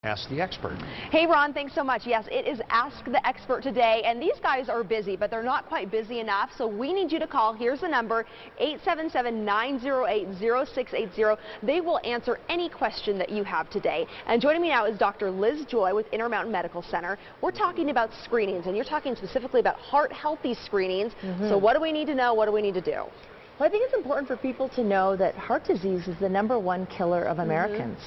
Ask the expert. Hey Ron, thanks so much. Yes, it is Ask the Expert today, and these guys are busy, but they're not quite busy enough, so we need you to call. Here's the number, 877-908-0680. They will answer any question that you have today. And joining me now is Dr. Liz Joy with Intermountain Medical Center. We're talking about screenings, and you're talking specifically about heart-healthy screenings. So what do we need to know? What do we need to do? Well, I think it's important for people to know that heart disease is the #1 killer of Americans.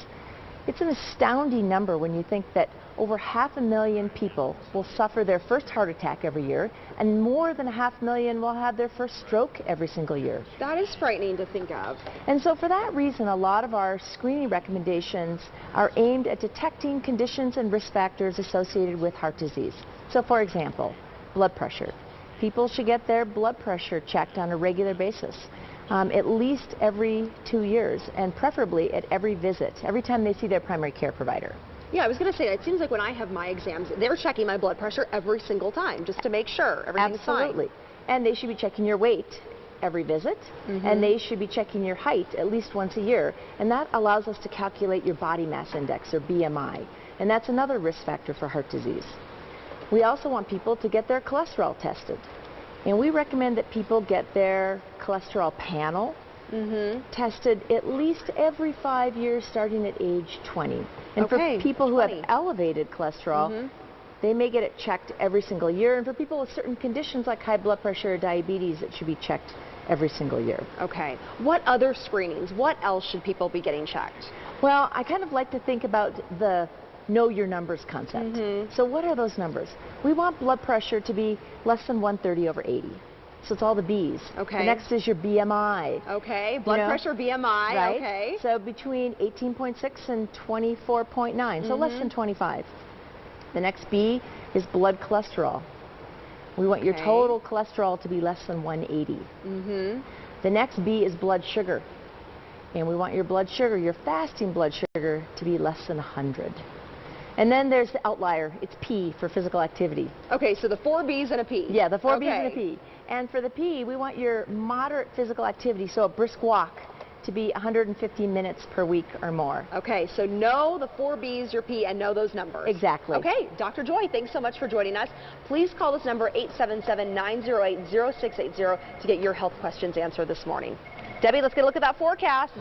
It's an astounding number when you think that over 500,000 people will suffer their first heart attack every year, and more than 500,000 will have their first stroke every single year. That is frightening to think of. And so for that reason, a lot of our screening recommendations are aimed at detecting conditions and risk factors associated with heart disease. So for example, blood pressure. People should get their blood pressure checked on a regular basis. At least every 2 years, and preferably at every visit, every time they see their primary care provider. Yeah, I was going to say, it seems like when I have my exams, they're checking my blood pressure every single time, just to make sure everything's Absolutely. fine. And they should be checking your weight every visit, and they should be checking your height at least once a year, and that allows us to calculate your body mass index, or BMI, and that's another risk factor for heart disease. We also want people to get their cholesterol tested. And we recommend that people get their cholesterol panel tested at least every 5 years starting at age 20. And for people who have elevated cholesterol, they may get it checked every single year. And for people with certain conditions like high blood pressure or diabetes, it should be checked every single year. Okay. What other screenings? What else should people be getting checked? Well, I kind of like to think about the know your numbers concept. So what are those numbers? We want blood pressure to be less than 130/80. So it's all the B's. Okay. The next is your BMI. Okay. Blood pressure, BMI. Right? Okay. So between 18.6 and 24.9. So less than 25. The next B is blood cholesterol. We want your total cholesterol to be less than 180. The next B is blood sugar. And we want your blood sugar, your fasting blood sugar, to be less than 100. And then there's the outlier. It's P for physical activity. Okay, so the 4 B's and a P. Yeah, the 4 B's and a P. And for the P, we want your moderate physical activity, so a brisk walk, to be 150 minutes per week or more. Okay, so know the 4 B's, your P, and know those numbers. Exactly. Okay, Dr. Joy, thanks so much for joining us. Please call this number, 877-908-0680, to get your health questions answered this morning. Debbie, let's get a look at that forecast.